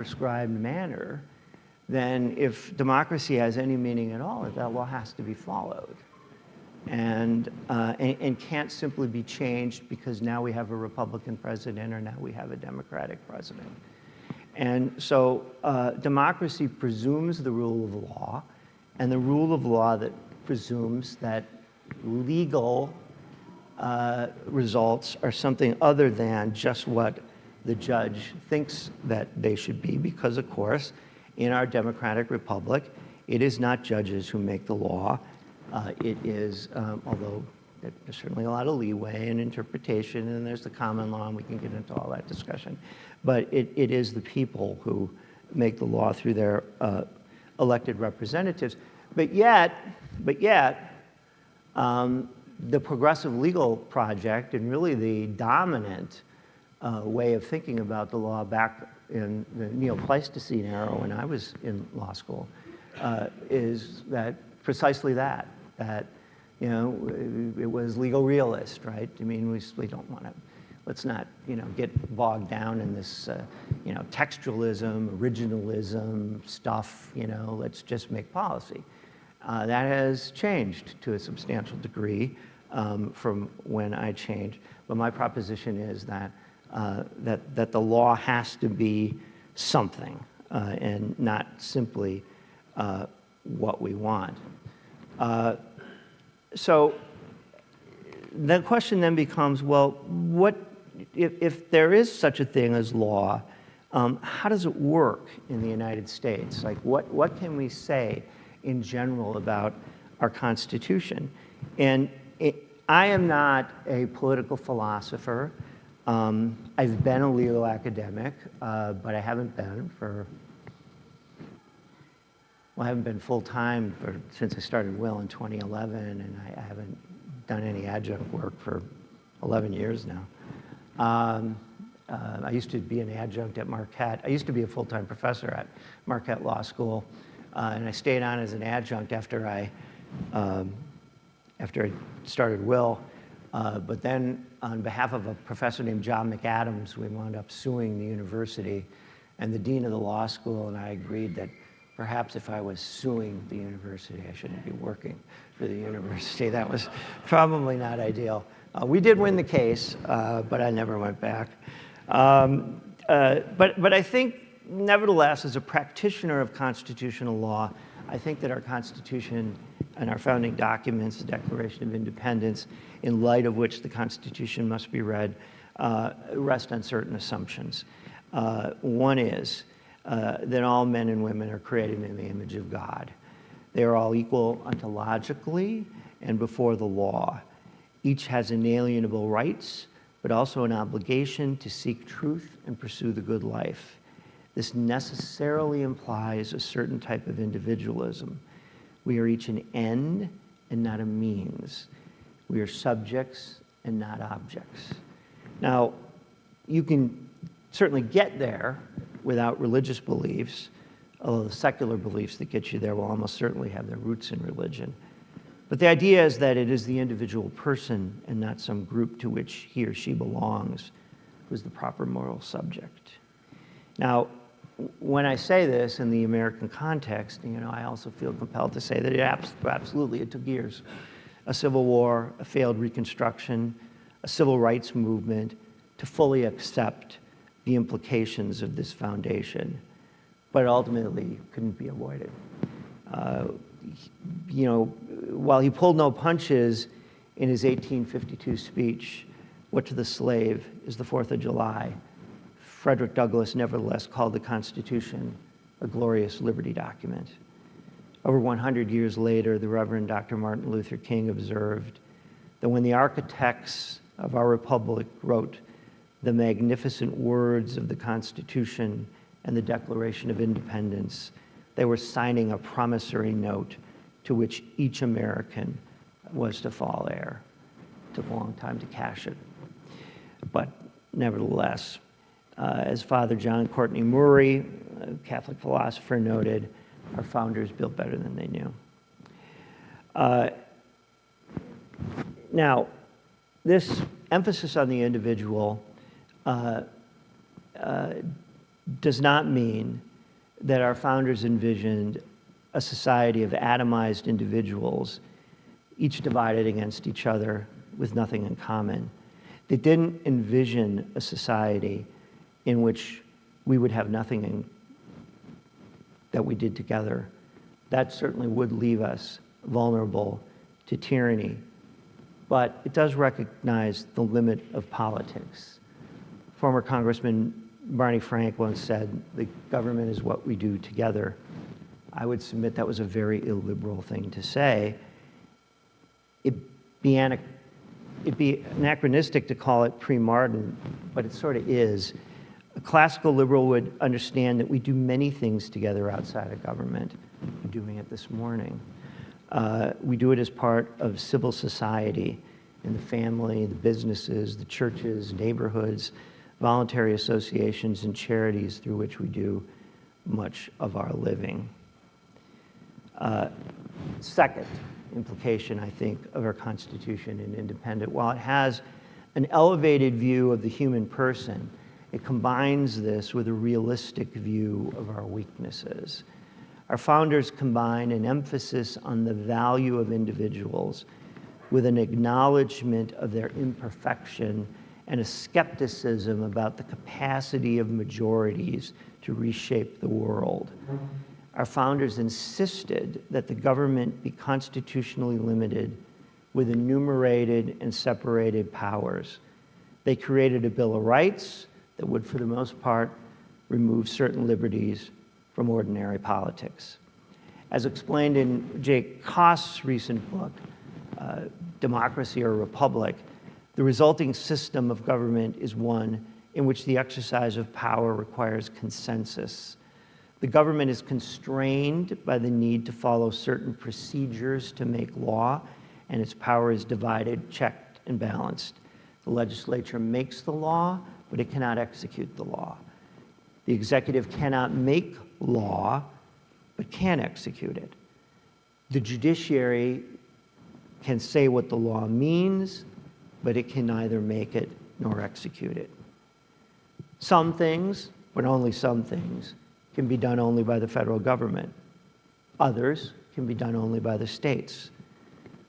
prescribed manner, then if democracy has any meaning at all, that law has to be followed. And can't simply be changed because now we have a Republican president or now we have a Democratic president. And so democracy presumes the rule of law, and the rule of law that presumes that legal results are something other than just what the judge thinks that they should be, because, of course, in our democratic republic, it is not judges who make the law. It is, although there's certainly a lot of leeway in interpretation, and there's the common law, and we can get into all that discussion, but it is the people who make the law through their elected representatives. But yet, the progressive legal project, and really the dominant way of thinking about the law back in the Neo-Pleistocene era when I was in law school, is that precisely that it was legal realist, right? I mean, we don't want to, let's not get bogged down in this textualism, originalism stuff. Let's just make policy. That has changed to a substantial degree from when I changed. But my proposition is that that the law has to be something and not simply what we want. So the question then becomes, well, what if there is such a thing as law? How does it work in the United States? Like, what can we say in general about our Constitution? And I am not a political philosopher. I've been a legal academic, but I haven't been I haven't been full-time since I started Will in 2011, and I haven't done any adjunct work for 11 years now. I used to be an adjunct at Marquette. I used to be a full-time professor at Marquette Law School, and I stayed on as an adjunct after I started Will. But then, on behalf of a professor named John McAdams, we wound up suing the university, and the dean of the law school and I agreed that perhaps if I was suing the university, I shouldn't be working for the university. That was probably not ideal. We did win the case, but I never went back. But I think, nevertheless, as a practitioner of constitutional law, I think that our Constitution and our founding documents, the Declaration of Independence, in light of which the Constitution must be read, rest on certain assumptions. One is that all men and women are created in the image of God. They are all equal ontologically and before the law. Each has inalienable rights, but also an obligation to seek truth and pursue the good life. This necessarily implies a certain type of individualism. We are each an end and not a means. We are subjects and not objects. Now, you can certainly get there without religious beliefs, although the secular beliefs that get you there will almost certainly have their roots in religion. But the idea is that it is the individual person and not some group to which he or she belongs who is the proper moral subject. Now, when I say this in the American context, I also feel compelled to say that absolutely it took years. A civil war, a failed Reconstruction, a civil rights movement to fully accept the implications of this foundation, but ultimately couldn't be avoided. While he pulled no punches in his 1852 speech, "What to the slave is the 4th of July," Frederick Douglass nevertheless called the Constitution a glorious liberty document. Over 100 years later, the Reverend Dr. Martin Luther King observed that when the architects of our republic wrote the magnificent words of the Constitution and the Declaration of Independence, they were signing a promissory note to which each American was to fall heir. It took a long time to cash it. But nevertheless, as Father John Courtney Murray, a Catholic philosopher, noted, our founders built better than they knew. Now, this emphasis on the individual does not mean that our founders envisioned a society of atomized individuals, each divided against each other with nothing in common. They didn't envision a society in which we would have nothing that we did together. That certainly would leave us vulnerable to tyranny. But it does recognize the limit of politics. Former Congressman Barney Frank once said, "The government is what we do together." I would submit that was a very illiberal thing to say. It'd be anachronistic to call it pre-modern, but it sort of is. A classical liberal would understand that we do many things together outside of government. We're doing it this morning. We do it as part of civil society, in the family, the businesses, the churches, neighborhoods, voluntary associations, and charities through which we do much of our living. Second implication, I think, of our Constitution in Independent, while it has an elevated view of the human person, it combines this with a realistic view of our weaknesses. Our founders combine an emphasis on the value of individuals with an acknowledgement of their imperfection and a skepticism about the capacity of majorities to reshape the world. Our founders insisted that the government be constitutionally limited with enumerated and separated powers. They created a Bill of Rights that would, for the most part, remove certain liberties from ordinary politics. As explained in Jake Kost's recent book, Democracy or Republic, the resulting system of government is one in which the exercise of power requires consensus. The government is constrained by the need to follow certain procedures to make law, and its power is divided, checked, and balanced. The legislature makes the law, but it cannot execute the law. The executive cannot make law, but can execute it. The judiciary can say what the law means, but it can neither make it nor execute it. Some things, but only some things, can be done only by the federal government. Others can be done only by the states.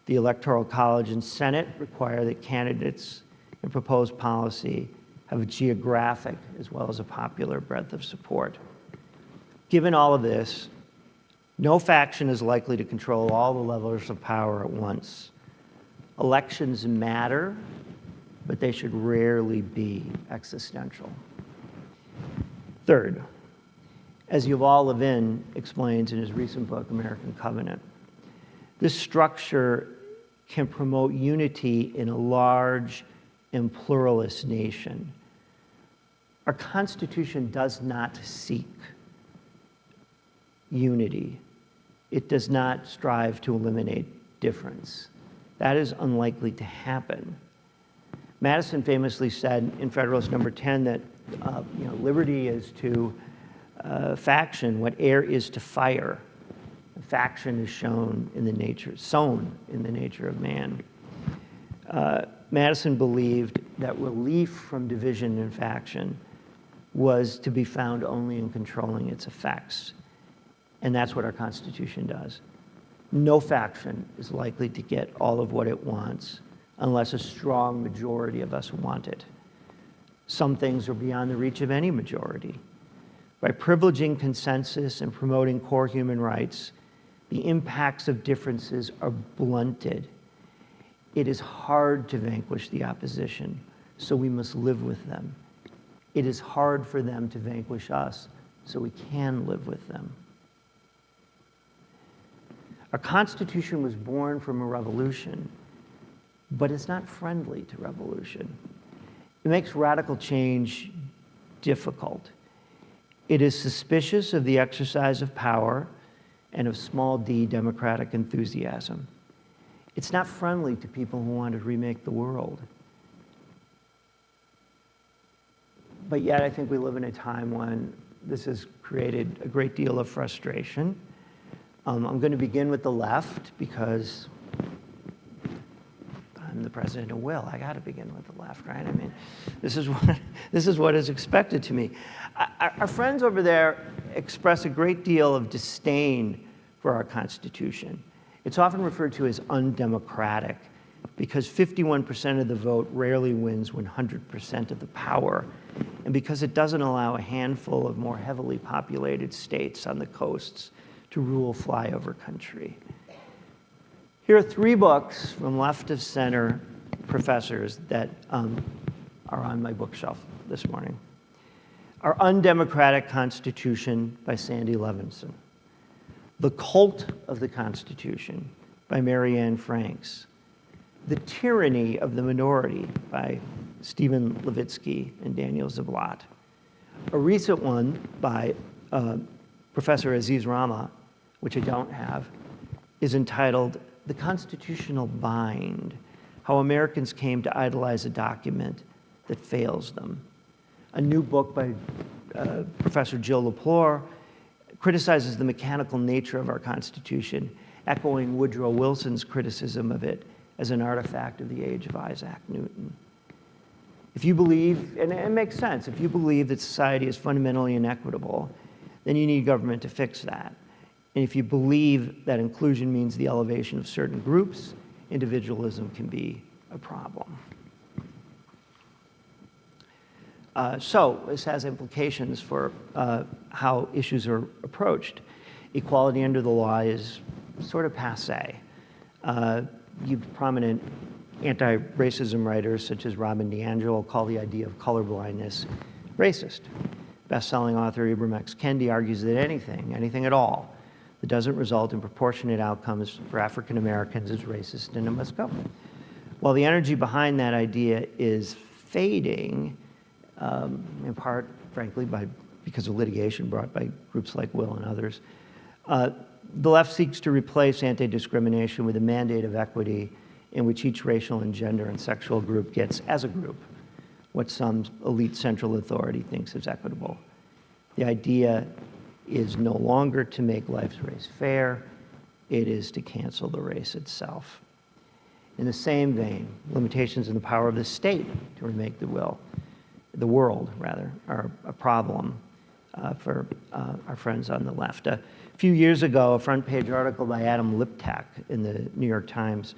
The Electoral College and Senate require that candidates in proposed policy have a geographic as well as a popular breadth of support. Given all of this, no faction is likely to control all the levels of power at once. Elections matter, but they should rarely be existential. Third, as Yuval Levin explains in his recent book, American Covenant, this structure can promote unity in a large and pluralist nation. Our Constitution does not seek unity. It does not strive to eliminate difference. That is unlikely to happen. Madison famously said in Federalist Number 10 that liberty is to faction what air is to fire. A faction is sown in the nature of man. Madison believed that relief from division and faction was to be found only in controlling its effects. And that's what our Constitution does. No faction is likely to get all of what it wants unless a strong majority of us want it. Some things are beyond the reach of any majority. By privileging consensus and promoting core human rights, the impacts of differences are blunted. It is hard to vanquish the opposition, so we must live with them. It is hard for them to vanquish us, so we can live with them. Our Constitution was born from a revolution, but it's not friendly to revolution. It makes radical change difficult. It is suspicious of the exercise of power and of small d democratic enthusiasm. It's not friendly to people who want to remake the world. But yet I think we live in a time when this has created a great deal of frustration. I'm going to begin with the left because I'm the president of will. I got to begin with the left, right? I mean, this is what is expected to me. Our friends over there express a great deal of disdain for our Constitution. It's often referred to as undemocratic because 51% of the vote rarely wins 100% of the power, and because it doesn't allow a handful of more heavily populated states on the coasts to rule flyover country. Here are 3 books from left of center professors that are on my bookshelf this morning. Our Undemocratic Constitution by Sandy Levinson. The Cult of the Constitution by Marianne Franks. The Tyranny of the Minority by Stephen Levitsky and Daniel Ziblatt. A recent one by Professor Aziz Rama, which I don't have, is entitled The Constitutional Bind, How Americans Came to Idolize a Document That Fails Them. A new book by Professor Jill Lepore criticizes the mechanical nature of our Constitution, echoing Woodrow Wilson's criticism of it as an artifact of the age of Isaac Newton. If you believe, and it makes sense, if you believe that society is fundamentally inequitable, then you need government to fix that. And if you believe that inclusion means the elevation of certain groups, individualism can be a problem. So this has implications for how issues are approached. Equality under the law is sort of passé. You prominent anti-racism writers such as Robin DiAngelo call the idea of colorblindness racist. Best-selling author Ibram X. Kendi argues that anything at all, that doesn't result in proportionate outcomes for African Americans is racist and it must go. While the energy behind that idea is fading, in part, frankly, because of litigation brought by groups like Will and others, the left seeks to replace anti-discrimination with a mandate of equity in which each racial and gender and sexual group gets, as a group, what some elite central authority thinks is equitable. The idea is no longer to make life's race fair, it is to cancel the race itself. In the same vein, limitations in the power of the state to remake the world, are a problem for our friends on the left. A few years ago, a front-page article by Adam Liptak in the New York Times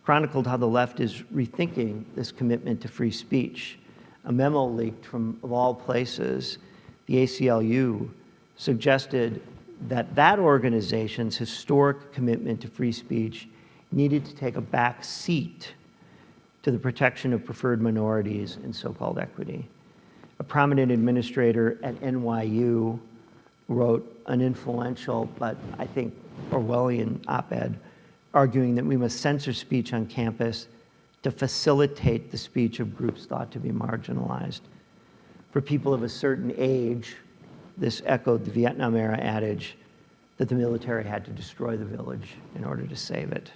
chronicled how the left is rethinking this commitment to free speech. A memo leaked from, of all places, the ACLU suggested that that organization's historic commitment to free speech needed to take a back seat to the protection of preferred minorities and so-called equity. A prominent administrator at NYU wrote an influential, but I think Orwellian op-ed, arguing that we must censor speech on campus to facilitate the speech of groups thought to be marginalized. For people of a certain age, this echoed the Vietnam-era adage that the military had to destroy the village in order to save it.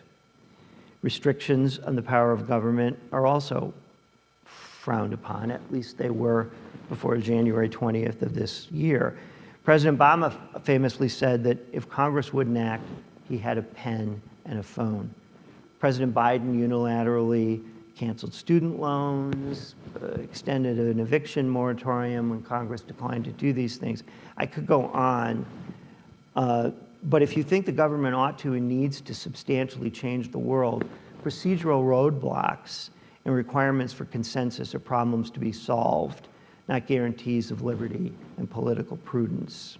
Restrictions on the power of government are also frowned upon, at least they were before January 20th of this year. President Obama famously said that if Congress wouldn't act, he had a pen and a phone. President Biden unilaterally canceled student loans, extended an eviction moratorium when Congress declined to do these things. I could go on, but if you think the government ought to and needs to substantially change the world, procedural roadblocks and requirements for consensus are problems to be solved, not guarantees of liberty and political prudence.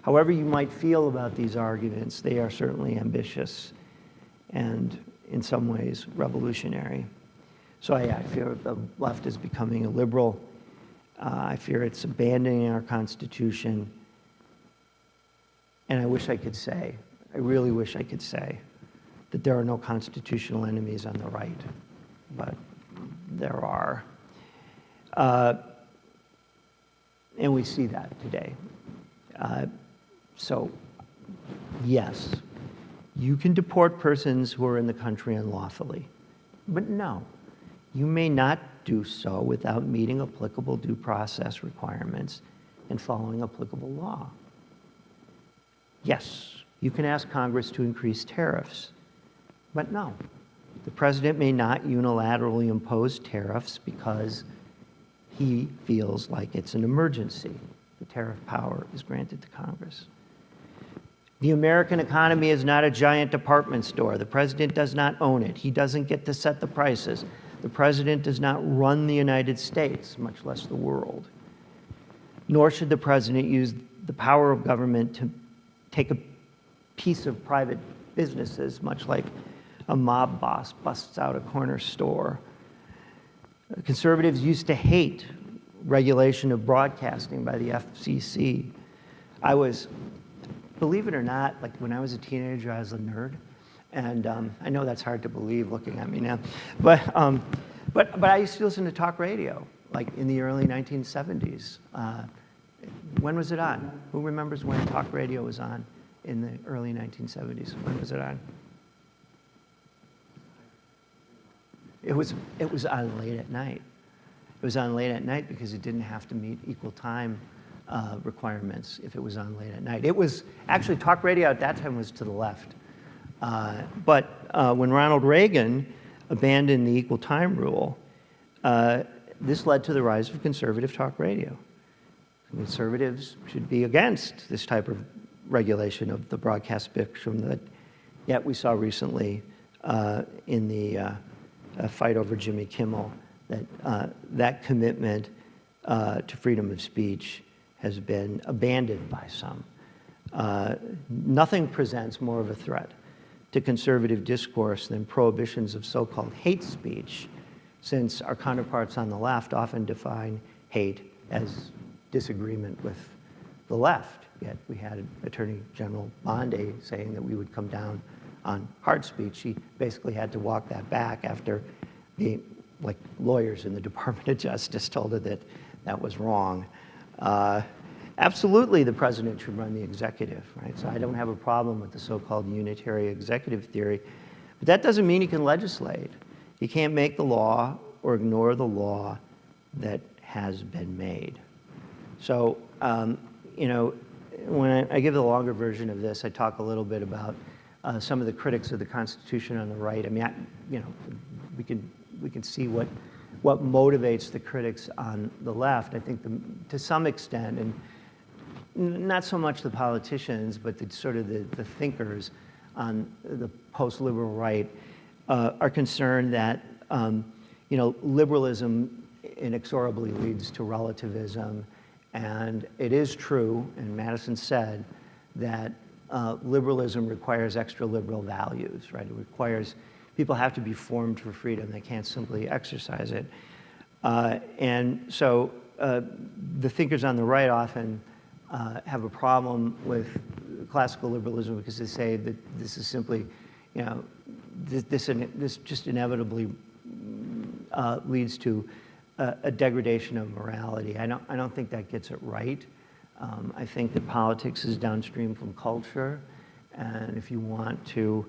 However you might feel about these arguments, they are certainly ambitious and in some ways revolutionary. So I fear the left is becoming illiberal. I fear it's abandoning our Constitution. And I wish I could say, I really wish I could say, that there are no constitutional enemies on the right, but there are. And we see that today. So, yes, you can deport persons who are in the country unlawfully, but no, you may not do so without meeting applicable due process requirements and following applicable law. Yes, you can ask Congress to increase tariffs, but no, The president may not unilaterally impose tariffs because he feels like it's an emergency. The tariff power is granted to Congress. The American economy is not a giant department store. The president does not own it. He doesn't get to set the prices. The president does not run the United States, much less the world. Nor should the president use the power of government to take a piece of private businesses, much like a mob boss busts out a corner store. Conservatives used to hate regulation of broadcasting by the FCC. Believe it or not, like when I was a teenager, I was a nerd. And I know that's hard to believe looking at me now. But I used to listen to talk radio, like in the early 1970s. When was it on? Who remembers when talk radio was on in the early 1970s? When was it on? It was on late at night. It was on late at night because it didn't have to meet equal time requirements if it was on late at night. It was actually, talk radio at that time was to the left. But when Ronald Reagan abandoned the equal time rule, this led to the rise of conservative talk radio. Conservatives should be against this type of regulation of the broadcast spectrum that yet we saw recently in the fight over Jimmy Kimmel, that commitment to freedom of speech has been abandoned by some. Nothing presents more of a threat to conservative discourse than prohibitions of so-called hate speech, since our counterparts on the left often define hate as disagreement with the left. Yet we had Attorney General Bondi saying that we would come down on hard speech. He basically had to walk that back after the lawyers in the Department of Justice told her that that was wrong. Absolutely, the president should run the executive, right? So I don't have a problem with the so-called unitary executive theory, but that doesn't mean he can legislate. He can't make the law or ignore the law that has been made. So, you know, when I give the longer version of this, I talk a little bit about some of the critics of the Constitution on the right. I mean, you know, we can see what motivates the critics on the left. I think to some extent, and not so much the politicians, but the thinkers on the post-liberal right are concerned that you know, liberalism inexorably leads to relativism, and it is true, and Madison said, that liberalism requires extra liberal values, right? It requires people have to be formed for freedom. They can't simply exercise it. And so the thinkers on the right often have a problem with classical liberalism because they say that this is simply, you know, this just inevitably leads to a degradation of morality. I don't think that gets it right. I think that politics is downstream from culture, and if you want to,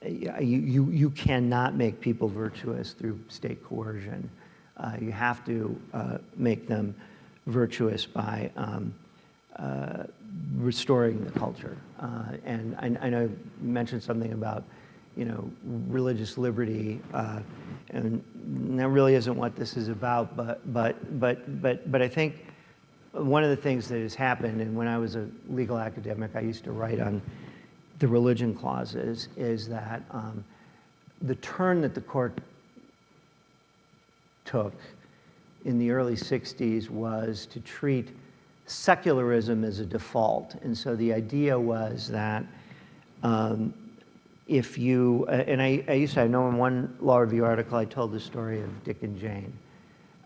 you cannot make people virtuous through state coercion. You have to make them virtuous by restoring the culture. And I know you mentioned something about, you know, religious liberty, and that really isn't what this is about. But I think one of the things that has happened, and when I was a legal academic, I used to write on the religion clauses, is that the turn that the court took in the early 60s was to treat secularism as a default. And so the idea was that if you, and I know in one law review article I told the story of Dick and Jane.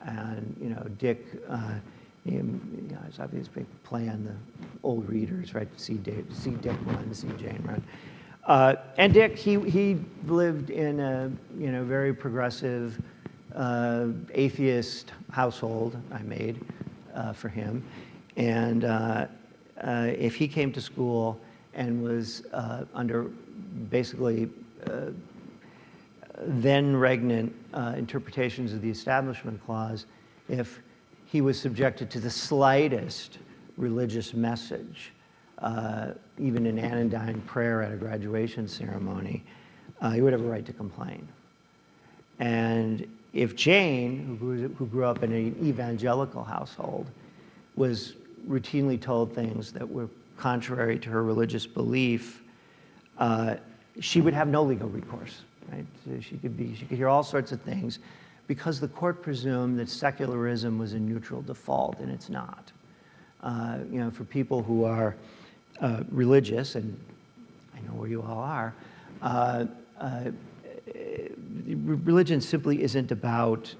And, you know, Dick, you know, it's obviously a play on the old readers, right? See Dick run, see Jane run. And Dick, he lived in a, you know, very progressive atheist household I made for him. And if he came to school and was under basically then regnant interpretations of the Establishment Clause, if he was subjected to the slightest religious message, even an anodyne prayer at a graduation ceremony, you would have a right to complain. And if Jane, who grew up in an evangelical household, was routinely told things that were contrary to her religious belief, she would have no legal recourse, right? So she could hear all sorts of things because the court presumed that secularism was a neutral default, and it's not. For people who are religious, and I know where you all are, religion simply isn't about,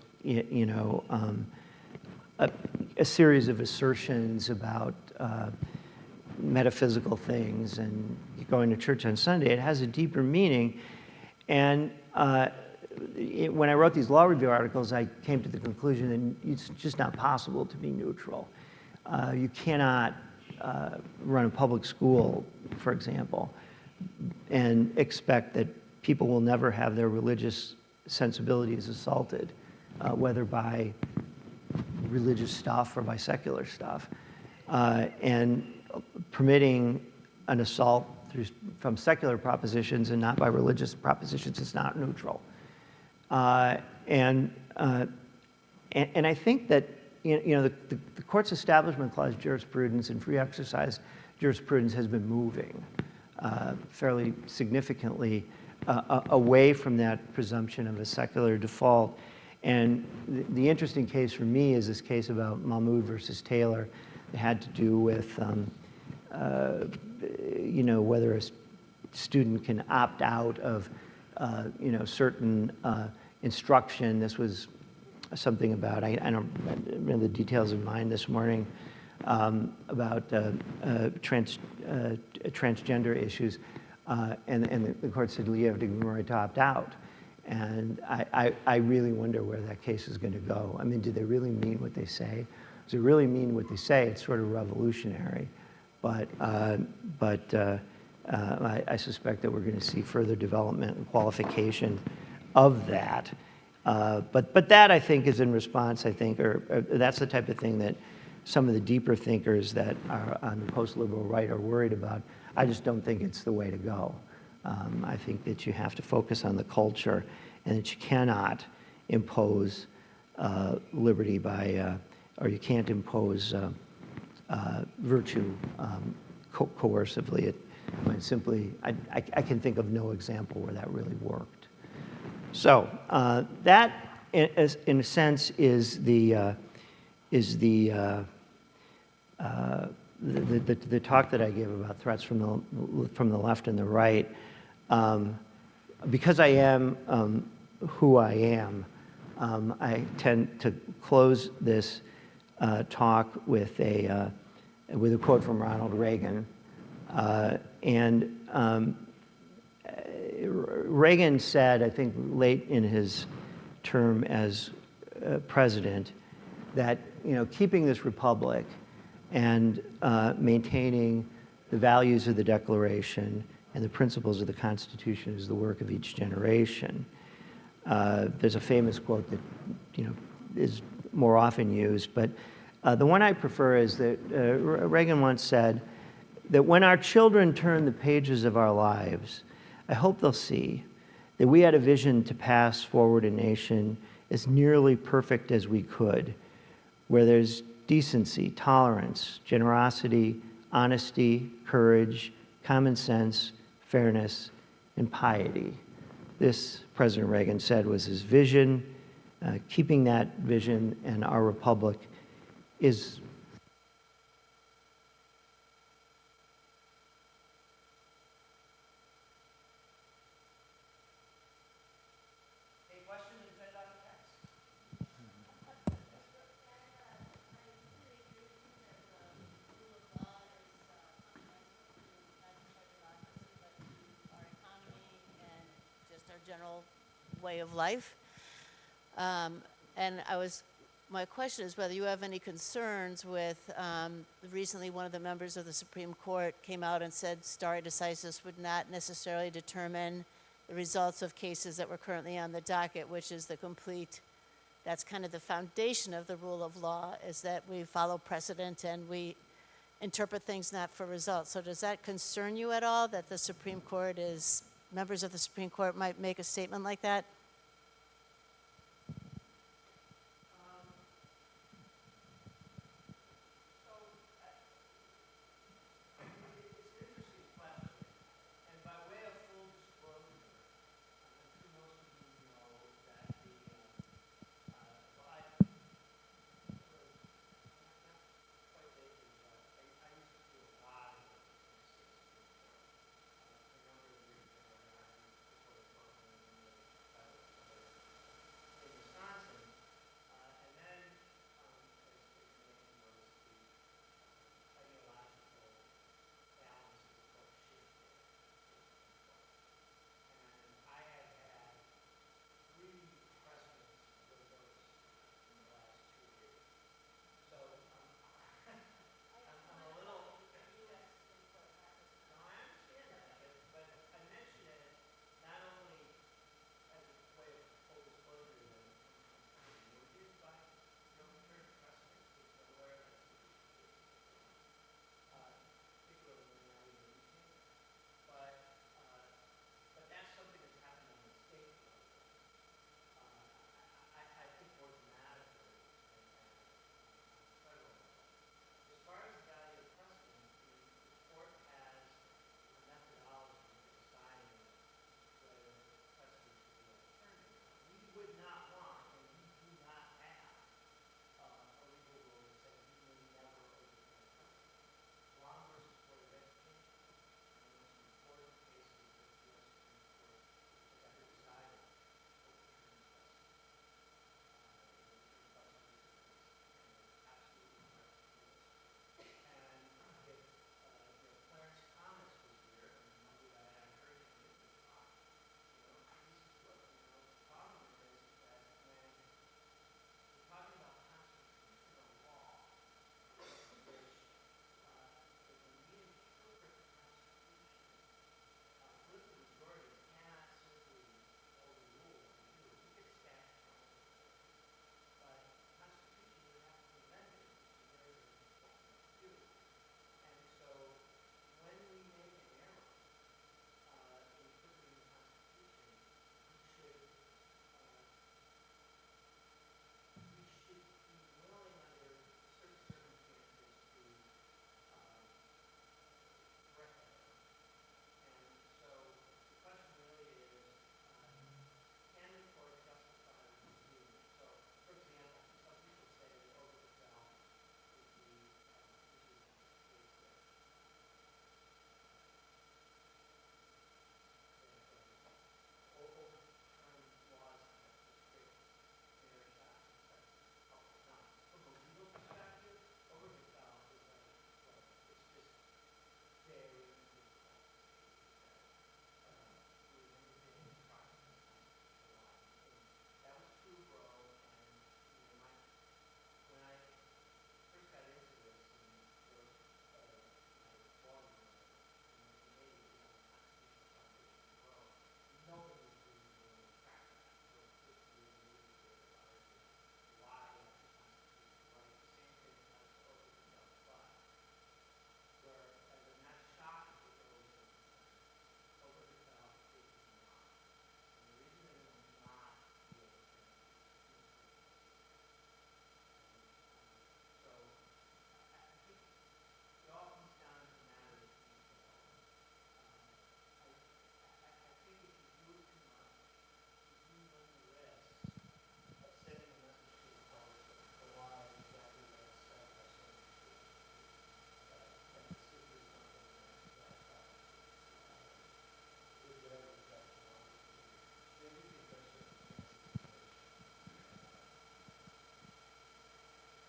a series of assertions about metaphysical things and going to church on Sunday. It has a deeper meaning. And when I wrote these law review articles, I came to the conclusion that it's just not possible to be neutral. You cannot run a public school, for example, and expect that people will never have their religious sensibilities assaulted, whether by religious stuff or by secular stuff. And permitting an assault from secular propositions and not by religious propositions is not neutral. And I think that the court's establishment clause jurisprudence and free exercise jurisprudence has been moving fairly significantly away from that presumption of a secular default. And the interesting case for me is this case about Mahmoud versus Taylor. It had to do with whether a student can opt out of certain instruction. This was something about, I don't remember the details in mind this morning, about transgender issues. And the court said, you have the right to opt out. And I really wonder where that case is going to go. I mean, do they really mean what they say? Does it really mean what they say? It's sort of revolutionary. But I suspect that we're going to see further development and qualification of that. But that, I think, is in response, or that's the type of thing that some of the deeper thinkers that are on the post-liberal right are worried about. I just don't think it's the way to go. I think that you have to focus on the culture and that you cannot impose liberty by, or you can't impose virtue coercively. Simply, I can think of no example where that really worked. So that, in a sense, is the talk that I gave about threats from the left and the right. Because I am who I am, I tend to close this talk with a quote from Ronald Reagan. Reagan said, I think late in his term as president, that keeping this republic and maintaining the values of the Declaration and the principles of the Constitution is the work of each generation. There's a famous quote that is more often used, but the one I prefer is that Reagan once said that when our children turn the pages of our lives, I hope they'll see that we had a vision to pass forward a nation as nearly perfect as we could, where there's decency, tolerance, generosity, honesty, courage, common sense, fairness, and piety. This, President Reagan said, was his vision. Keeping that vision and our republic is general way of life. And my question is whether you have any concerns with, recently one of the members of the Supreme Court came out and said stare decisis would not necessarily determine the results of cases that were currently on the docket, which is that's kind of the foundation of the rule of law, is that we follow precedent and we interpret things not for results. So does that concern you at all, that the Supreme Court is members of the Supreme Court might make a statement like that? And by way of full disclosure, I'm sure most of you know that well, not quite lately, but I used to do a lot of work in the state Supreme Court for a number of years there, and I was before the Portland and the federal court in Wisconsin. And then, as many knows, the ideological balance of the court shifted. And I have had 3 presidents reverse in the last 2 years. So I'm a little. No, I understand that, but I mention it not only as a way of full disclosure that it is by current precedent, which I'm aware of particularly when I was in the newspaper. But but that's something that's happened on the state level. I think more dramatically than federal level. As far as the value of precedent, the court has a methodology for deciding whether precedent should be overturned. We would not want, and we do not have, a legal rule that says you may never overturn precedent. Long versus Board of Education, one of the most important cases that the U.S. Supreme Court has ever decided overturning precedent. Absolutely correct. And if Clarence Thomas was here, and one that I encourage him to talk, he says, look, the problem is that when we're talking about constitutional law, which when we interpret the Constitution, political majority cannot simply overrule and do. We get statutory interpretation. But the Constitution would have to be amended, which is very, very important to do. And so when we make an error interpreting the Constitution, we should be willing under certain circumstances to correct that error. And so the question really is, can the court justify doing that? So, for example, some people say that Obergefell is the case that overturned laws that have strict fair shots, etc. Now, from a legal perspective, Obergefell is like, well, it's just very difficult to believe anything is properly constitutional law. And that was true, bro. And when I first got into this and wrote my blog in the 1980s on the constitutional foundation of bro, nobody was really willing to crack that for 50 years and years ago to argue why that's a constitutional right. The same thing applies to Obergefell, but where I'm not shocked that there was a concern. Obergefell is not. And the reason that it will not be overturned is so I think it all comes down to a matter of detail. I think if you do it too much, you do run the risk of sending a message to the public that the law is exactly what it said by some institutions. That this is something that is whatever the judge wants to do. There do think there are circumstances in which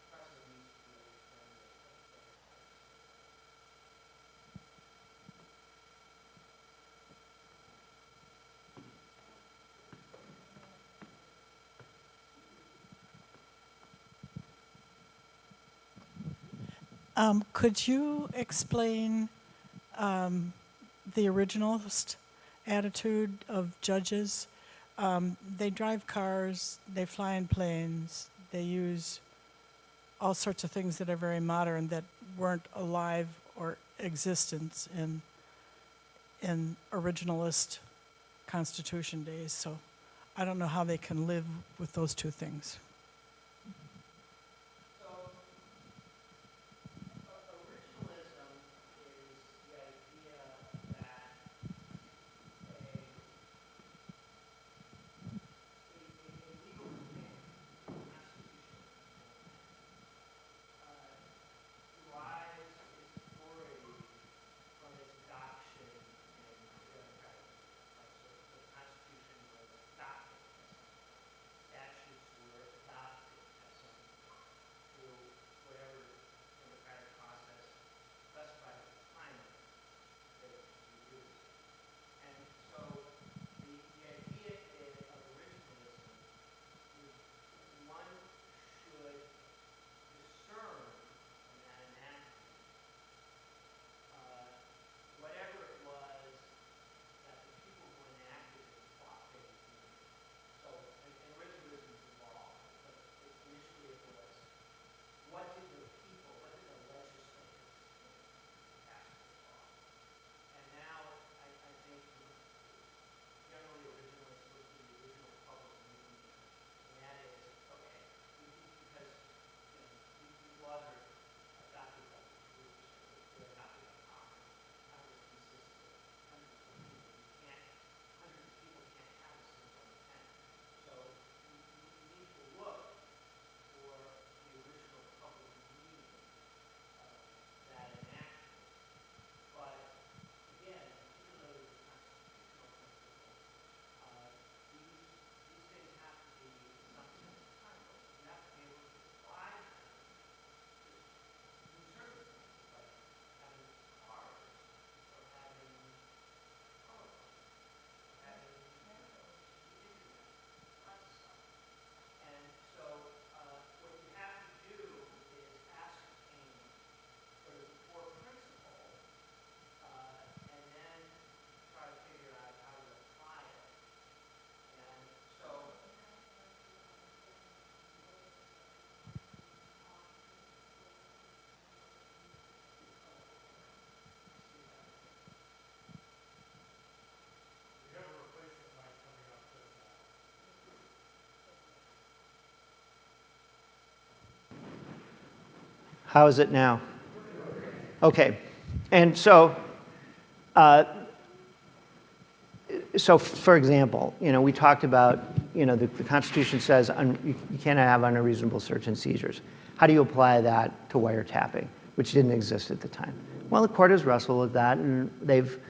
precedent needs to be overturned at very high standards. Could you explain the originalist attitude of judges? They drive cars, they fly in planes, they use all sorts of things that are very modern that weren't alive or existence in originalist Constitution days, so I don't know how they can live with those two things. How is it now? Okay. And so, for example, we talked about, the Constitution says you cannot have unreasonable search and seizures. How do you apply that to wiretapping, which didn't exist at the time? Well, the court has wrestled with that, and they've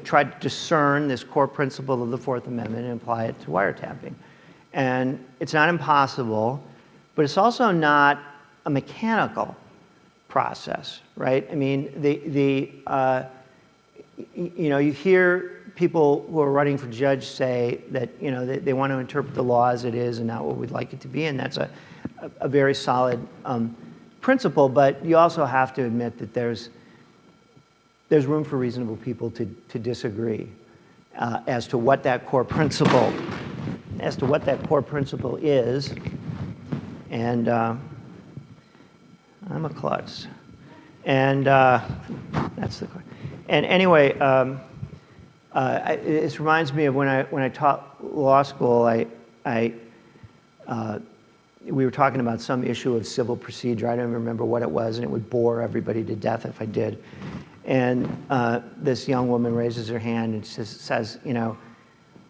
tried to discern this core principle of the Fourth Amendment and apply it to wiretapping. And it's not impossible, but it's also not a mechanical process, right? I mean, you hear people who are running for judge say that, they want to interpret the law as it is and not what we'd like it to be, and that's a very solid principle, but you also have to admit that there's room for reasonable people to disagree as to what that core principle is, and I'm a klutz. And that's the question. And anyway, it reminds me of when I taught law school, we were talking about some issue of civil procedure. I don't remember what it was, and it would bore everybody to death if I did. And this young woman raises her hand and says,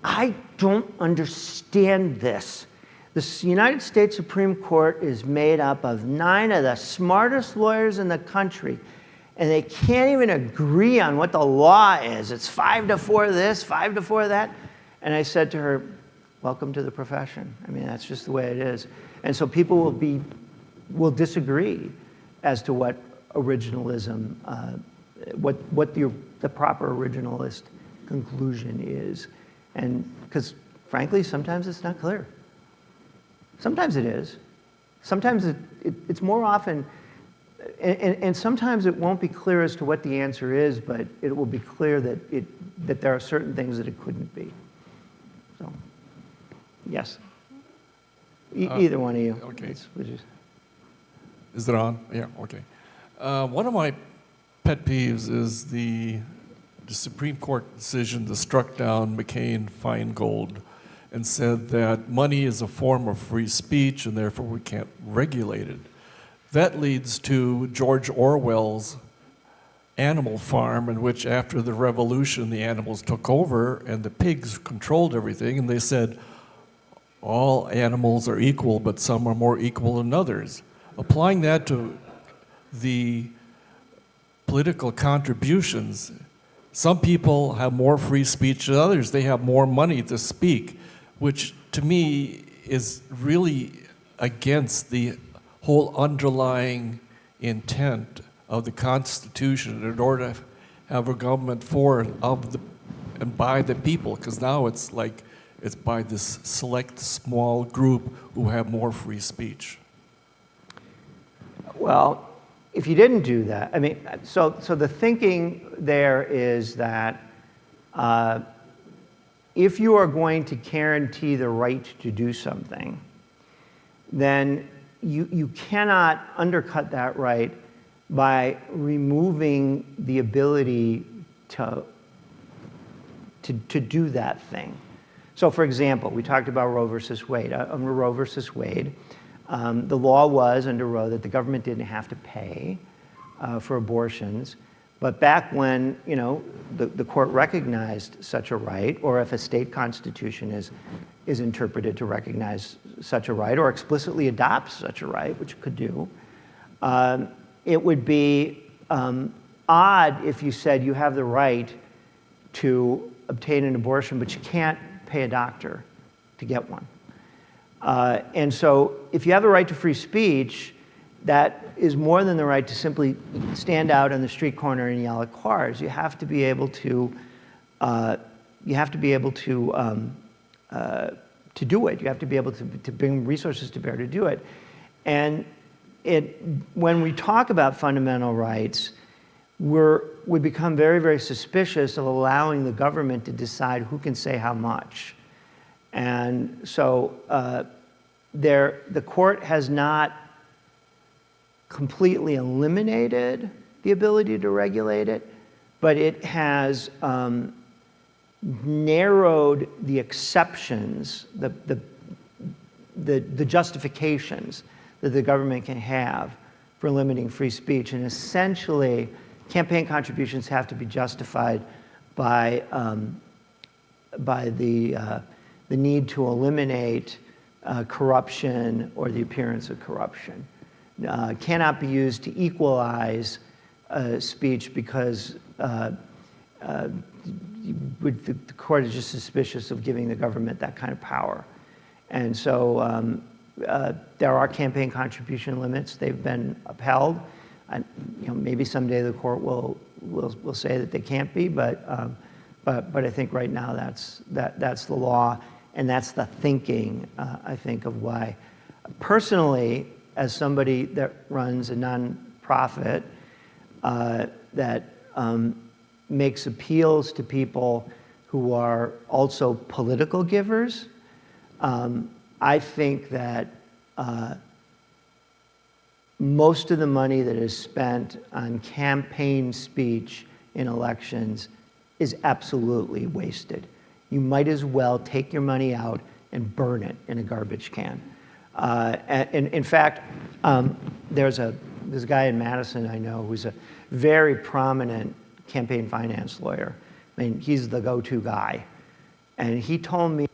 I don't understand this. The United States Supreme Court is made up of 9 of the smartest lawyers in the country, and they can't even agree on what the law is. It's 5-4 this, 5-4 that. And I said to her, welcome to the profession. I mean, that's just the way it is. And so people will disagree as to what originalism, what the proper originalist conclusion is. And because frankly, sometimes it's not clear. Sometimes it is. Sometimes it's more often, and sometimes it won't be clear as to what the answer is, but it will be clear that there are certain things that it couldn't be. So, yes. Either one of you. Okay. Is that on? Yeah, okay. One of my pet peeves is the the Supreme Court decision that struck down McCain-Feingold and said that money is a form of free speech and therefore we can't regulate it. That leads to George Orwell's Animal Farm, in which after the revolution the animals took over and the pigs controlled everything, and they said all animals are equal but some are more equal than others. Applying that to the political contributions, some people have more free speech than others. They have more money to speak, which to me is really against the whole underlying intent of the Constitution in order to have a government for, of the, and by the people, because now it's like it's by this select small group who have more free speech. Well, if you didn't do that, I mean, so the thinking there is that if you are going to guarantee the right to do something, then you cannot undercut that right by removing the ability to do that thing. So for example, we talked about Roe versus Wade. Under Roe versus Wade, the law was under Roe that the government didn't have to pay for abortions. But back when, you know, the court recognized such a right, or if a state constitution is interpreted to recognize such a right, or explicitly adopts such a right, which it could do, it would be odd if you said you have the right to obtain an abortion, but you can't pay a doctor to get one. And so if you have a right to free speech, that is more than the right to simply stand out on the street corner and yell at cars. You have to be able to do it. You have to be able to bring resources to bear to do it. And when we talk about fundamental rights, we become very, very suspicious of allowing the government to decide who can say how much. And so the court has not completely eliminated the ability to regulate it, but it has narrowed the exceptions, the justifications that the government can have for limiting free speech. And essentially, campaign contributions have to be justified by the need to eliminate corruption or the appearance of corruption. Cannot be used to equalize speech because the court is just suspicious of giving the government that kind of power. And so there are campaign contribution limits. They've been upheld. And, you know, maybe someday the court will say that they can't be, but I think right now that's the law, and that's the thinking, I think, of why. Personally, as somebody that runs a nonprofit that makes appeals to people who are also political givers, I think that most of the money that is spent on campaign speech in elections is absolutely wasted. You might as well take your money out and burn it in a garbage can. And in fact, there's a guy in Madison I know who's a very prominent campaign finance lawyer. I mean, he's the go-to guy. And he told me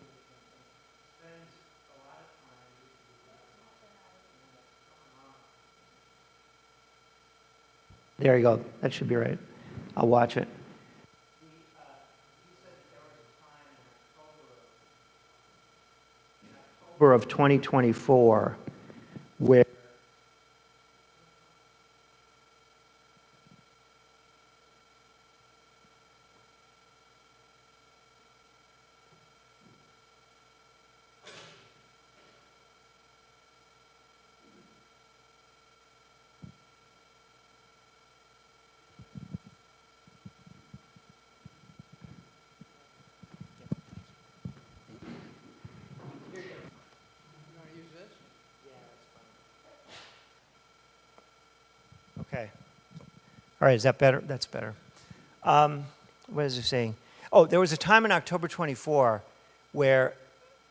there you go. That should be right. I'll watch it. October of 2024, where okay. All right, is that better? That's better. what is it saying? Oh, there was a time in October 24 where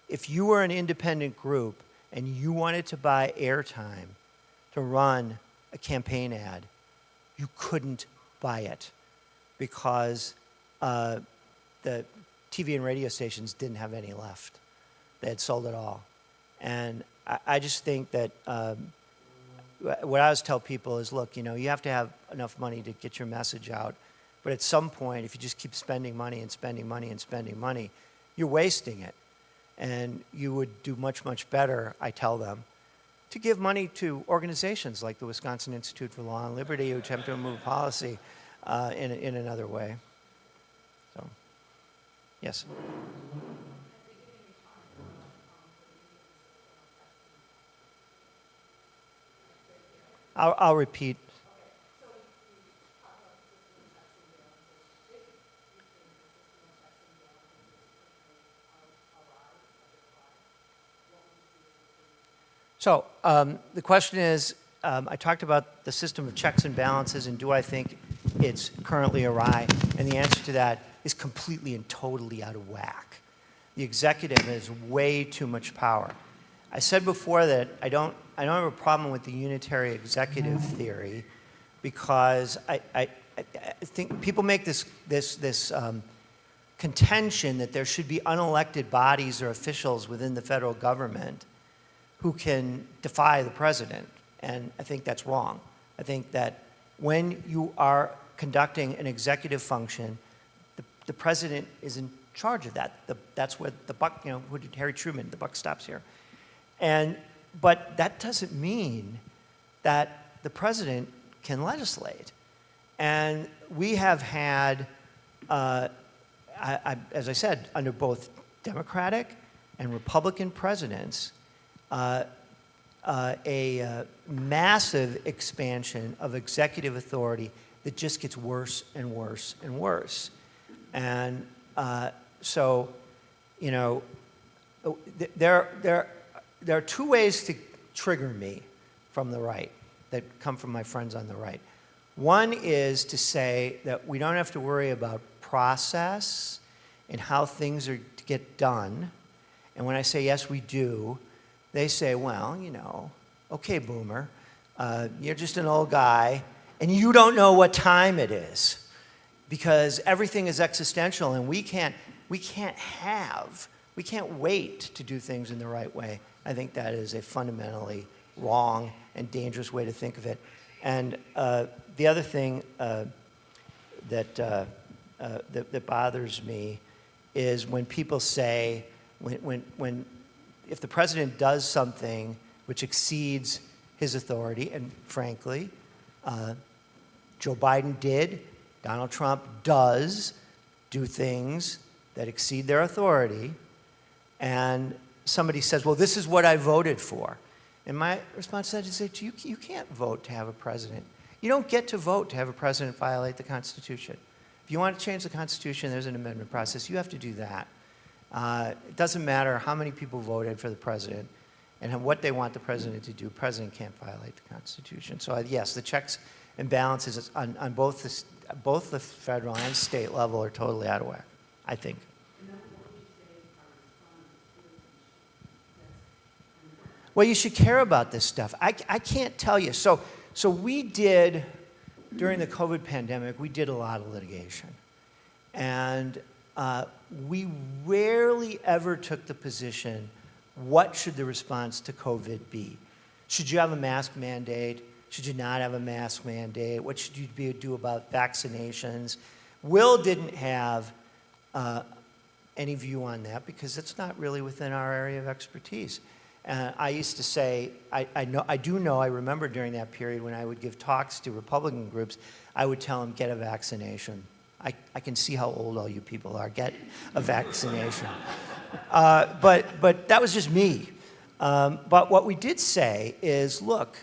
if you were an independent group and you wanted to buy airtime to run a campaign ad, you couldn't buy it because the TV and radio stations didn't have any left. They had sold it all. And I just think that what I always tell people is, look, you know, you have to have enough money to get your message out. But at some point, if you just keep spending money and spending money and spending money, you're wasting it. And you would do much, much better, I tell them, to give money to organizations like the Wisconsin Institute for Law and Liberty who attempt to move policy in another way. So, yes. I'll repeat. So the question is, I talked about the system of checks and balances, and do I think it's currently awry? And the answer to that is completely and totally out of whack. The executive has way too much power. I said before that I don't have a problem with the unitary executive theory, because I think people make this contention that there should be unelected bodies or officials within the federal government who can defy the president, and I think that's wrong. I think that when you are conducting an executive function, the president is in charge of that. That's where the buck, you know, who did Harry Truman, the buck stops here. But that doesn't mean that the president can legislate. And we have had, as I said, under both Democratic and Republican presidents, a massive expansion of executive authority that just gets worse and worse and worse. And so, you know, there are two ways to trigger me from the right that come from my friends on the right. One is to say that we don't have to worry about process and how things are to get done. And when I say yes, we do, they say, well, you know, okay, boomer, you're just an old guy, and you don't know what time it is, because everything is existential, and we can't wait to do things in the right way. I think that is a fundamentally wrong and dangerous way to think of it. And the other thing that bothers me is when people say, if the president does something which exceeds his authority, and frankly, Joe Biden did, Donald Trump does do things that exceed their authority, and somebody says, well, this is what I voted for. And my response to that is that you can't vote to have a president. You don't get to vote to have a president violate the Constitution. If you want to change the Constitution, there's an amendment process. You have to do that. It doesn't matter how many people voted for the president and what they want the president to do. The president can't violate the Constitution. So yes, the checks and balances on both the federal and state level are totally out of whack, I think. Well, you should care about this stuff. I can't tell you. So we did, during the COVID pandemic, we did a lot of litigation. And we rarely ever took the position, what should the response to COVID be? Should you have a mask mandate? Should you not have a mask mandate? What should you do about vaccinations? Will didn't have any view on that because it's not really within our area of expertise. I used to say, I remember during that period when I would give talks to Republican groups, I would tell them, get a vaccination. I can see how old all you people are. Get a vaccination. But that was just me. But what we did say is, look,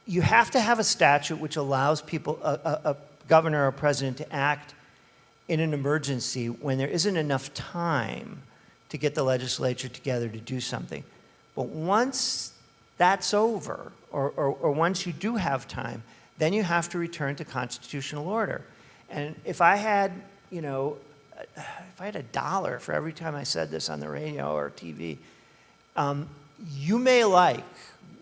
you have to have a statute which allows people, a governor or president, to act in an emergency when there isn't enough time to get the legislature together to do something. But once that's over, or once you do have time, then you have to return to constitutional order. And if I had, if I had $1 for every time I said this on the radio or TV, you may like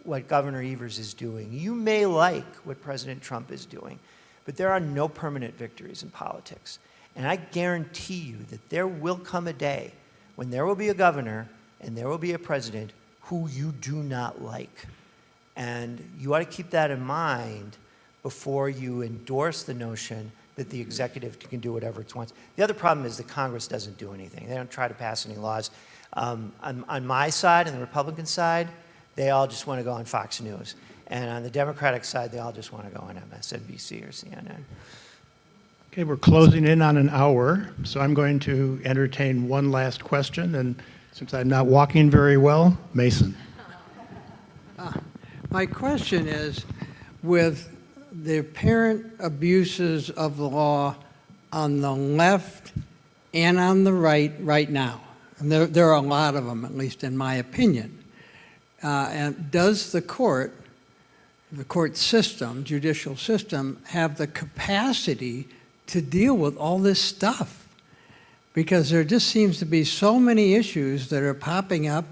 what Governor Evers is doing. You may like what President Trump is doing. But there are no permanent victories in politics. And I guarantee you that there will come a day when there will be a governor and there will be a president who you do not like. And you ought to keep that in mind before you endorse the notion that the executive can do whatever it wants. The other problem is that Congress doesn't do anything. They don't try to pass any laws. On my side, on the Republican side, they all just want to go on Fox News. And on the Democratic side, they all just want to go on MSNBC or CNN. Okay, we're closing in on an hour, so I'm going to entertain one last question. And since I'm not walking very well, Mason. My question is, with the apparent abuses of the law on the left and on the right now, and there are a lot of them, at least in my opinion, and does the court system, judicial system, have the capacity to deal with all this stuff? Because there just seems to be so many issues that are popping up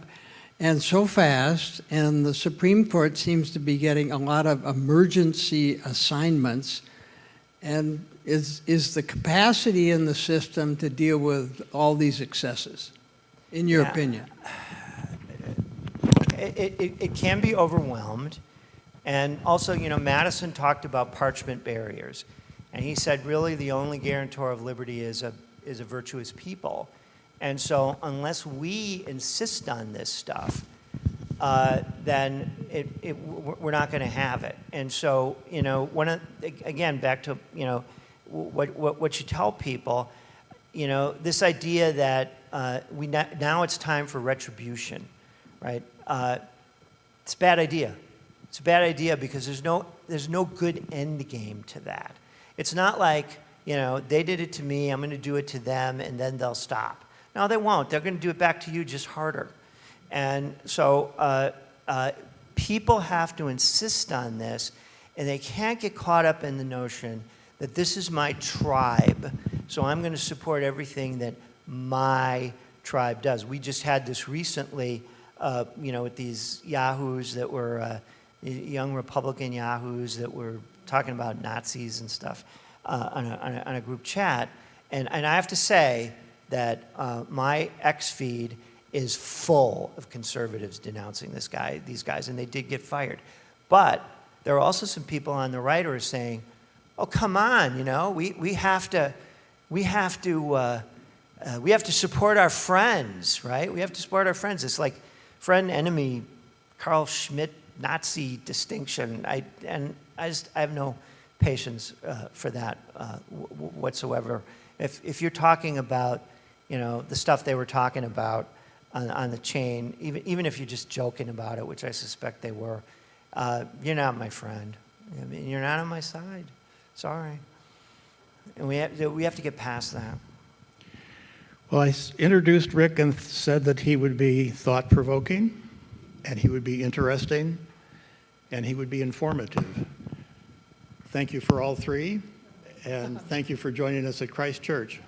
and so fast, and the Supreme Court seems to be getting a lot of emergency assignments. And is the capacity in the system to deal with all these excesses, in your opinion? It can be overwhelmed. And also, Madison talked about parchment barriers. And he said, really, the only guarantor of liberty is a virtuous people. And so unless we insist on this stuff, then we're not going to have it. And so, again, back to, what you tell people, this idea that now it's time for retribution, right? It's a bad idea. It's a bad idea because there's no good end game to that. It's not like, they did it to me, I'm going to do it to them, and then they'll stop. No, they won't. They're going to do it back to you just harder. And so people have to insist on this, and they can't get caught up in the notion that this is my tribe, so I'm going to support everything that my tribe does. We just had this recently, with these yahoos that were young Republican yahoos that were talking about Nazis and stuff on a group chat. And I have to say that my X feed is full of conservatives denouncing these guys, and they did get fired. But there are also some people on the right who are saying, "Oh, come on, we have to support our friends, right? We have to support our friends." It's like friend-enemy, Carl Schmitt, Nazi distinction. I have no patience for that whatsoever. If you're talking about, the stuff they were talking about on the chain, even if you're just joking about it, which I suspect they were, you're not my friend. I mean, you're not on my side. Sorry. And we have to get past that. Well, I introduced Rick and said that he would be thought-provoking, and he would be interesting, and he would be informative. Thank you for all three, and thank you for joining us at Christ Church.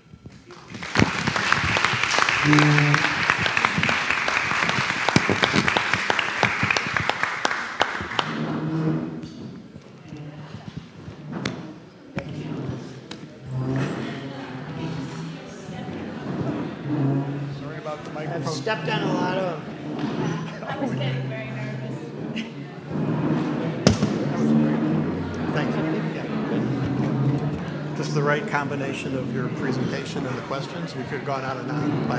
Sorry about the microphone. I've stepped on a lot of them. I was getting very nervous. Thank you. Yeah. Just the right combination of your presentation and the questions. We could have gone on and on.